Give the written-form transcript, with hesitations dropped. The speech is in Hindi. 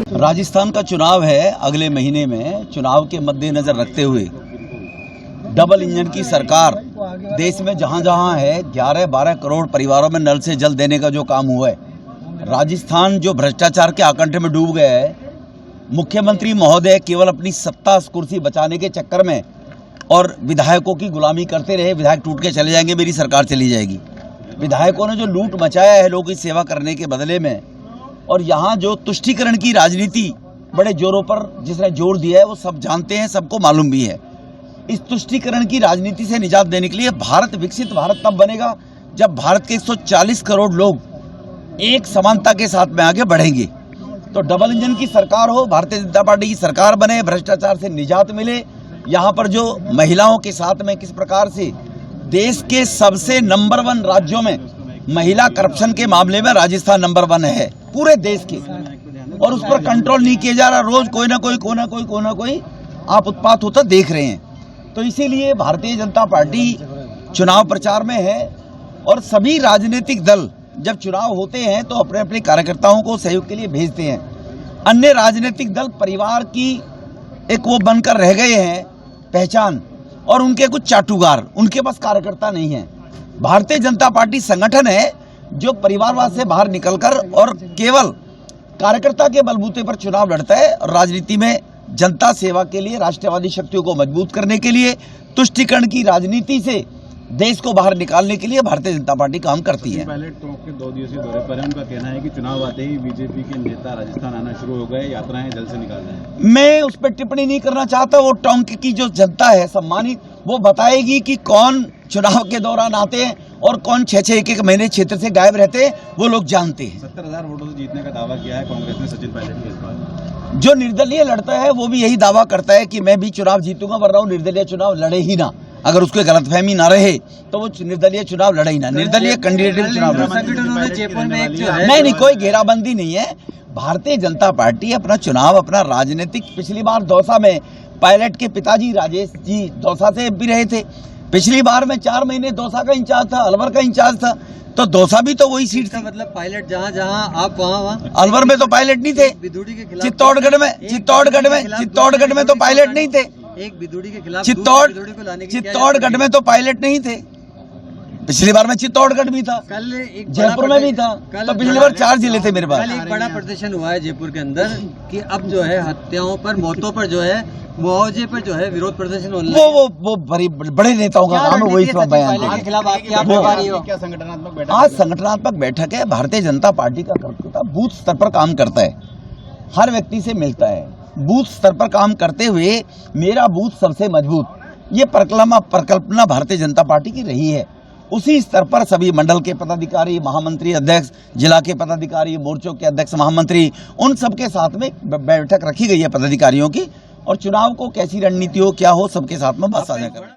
राजस्थान का चुनाव है अगले महीने में। चुनाव के मद्देनजर रखते हुए डबल इंजन की सरकार देश में जहां जहां है 11-12 करोड़ परिवारों में नल से जल देने का जो काम हुआ है, राजस्थान जो भ्रष्टाचार के आकंठे में डूब गया है, मुख्यमंत्री महोदय केवल अपनी सत्ता कुर्सी बचाने के चक्कर में और विधायकों की गुलामी करते रहे। विधायक टूट के चले जाएंगे, मेरी सरकार चली जाएगी। विधायकों ने जो लूट मचाया है लोगों की सेवा करने के बदले में, और यहाँ जो तुष्टीकरण की राजनीति बड़े जोरों पर जिसने जोर दिया है वो सब जानते हैं, सबको मालूम भी है। इस तुष्टीकरण की राजनीति से निजात देने के लिए भारत विकसित भारत तब बनेगा जब भारत के 140 करोड़ लोग एक समानता के साथ में आगे बढ़ेंगे। तो डबल इंजन की सरकार हो, भारतीय जनता पार्टी की सरकार बने, भ्रष्टाचार से निजात मिले। यहाँ पर जो महिलाओं के साथ में किस प्रकार से देश के सबसे नंबर 1 राज्यों में महिला करप्शन के मामले में राजस्थान नंबर 1 है पूरे देश के, और उस पर कंट्रोल नहीं किया जा रहा। रोज कोई ना कोई आप उत्पात होता देख रहे हैं। तो इसीलिए भारतीय जनता पार्टी चुनाव प्रचार में है, और सभी राजनीतिक दल जब चुनाव होते हैं तो अपने अपने कार्यकर्ताओं को सहयोग के लिए भेजते हैं। अन्य राजनीतिक दल परिवार की एक वो बनकर रह गए हैं पहचान, और उनके कुछ चाटुकार, उनके पास कार्यकर्ता नहीं है। भारतीय जनता पार्टी संगठन है जो परिवारवाद से बाहर निकलकर और केवल कार्यकर्ता के बलबूते पर चुनाव लड़ता है, और राजनीति में जनता सेवा के लिए, राष्ट्रवादी शक्तियों को मजबूत करने के लिए, तुष्टीकरण की राजनीति से देश को बाहर निकालने के लिए भारतीय जनता पार्टी काम करती है। पहले टोंक के 2 दिवसीय दौरे पर उनका कहना है कि चुनाव आते ही बीजेपी के नेता राजस्थान आना शुरू हो गए, यात्राएं जल्द से निकाल रहे हैं। मैं उस पर टिप्पणी नहीं करना चाहता। वो टोंक की जो जनता है सम्मानित, वो बताएगी कि कौन चुनाव के दौरान आते हैं और कौन 6-6 एक महीने क्षेत्र से गायब रहते हैं, वो लोग जानते हैं। 70,000 वोटों से जीतने का दावा किया है कांग्रेस ने सचिन पायलट के इस बार। जो निर्दलीय लड़ता है वो भी यही दावा करता है कि मैं भी चुनाव जीतूंगा, वरना निर्दलीय चुनाव लड़े ही ना। अगर उसको गलतफहमी ना रहे तो वो निर्दलीय चुनाव लड़े ही ना। निर्दलीय कैंडिडेट चुनाव नहीं, कोई घेराबंदी नहीं है। भारतीय जनता पार्टी अपना चुनाव, अपना राजनीतिक, पिछली बार दौसा में पायलट के पिताजी राजेश जी दौसा से एमपी रहे थे। पिछली बार में 4 महीने दौसा का इंचार्ज था, अलवर का इंचार्ज था, तो दौसा भी तो वही सीट थी। मतलब पायलट जहाँ आप वहाँ। अलवर में तो पायलट नहीं थे, चित्तौड़गढ़ में तो पायलट नहीं थे, एक बिदुड़ी के खिलाफ चित्तौड़गढ़ में तो पायलट नहीं थे। पिछली बार में चित्तौड़गढ़ भी था, कल एक जयपुर में भी था, तो पिछली बार 4 जिले थे मेरे पास। कल एक बड़ा प्रदर्शन हुआ है जयपुर के अंदर कि अब जो है हत्याओं पर, मौतों पर जो है मुआवजे पर जो है विरोध प्रदर्शन हो रहा है। वो बड़े नेताओं का काम है, वही सब बयान। आज संगठनात्मक बैठक है। भारतीय जनता पार्टी का कार्यकर्ता बूथ स्तर पर काम करता है, हर व्यक्ति से मिलता है, बूथ स्तर पर काम करते हुए मेरा बूथ सबसे मजबूत, ये परिकल्पना भारतीय जनता पार्टी की रही है। उसी स्तर पर सभी मंडल के पदाधिकारी, महामंत्री, अध्यक्ष, जिला के पदाधिकारी, मोर्चों के अध्यक्ष, महामंत्री, उन सबके साथ में बैठक रखी गई है पदाधिकारियों की, और चुनाव को कैसी रणनीति हो, क्या हो, सबके साथ में बात साझा करें।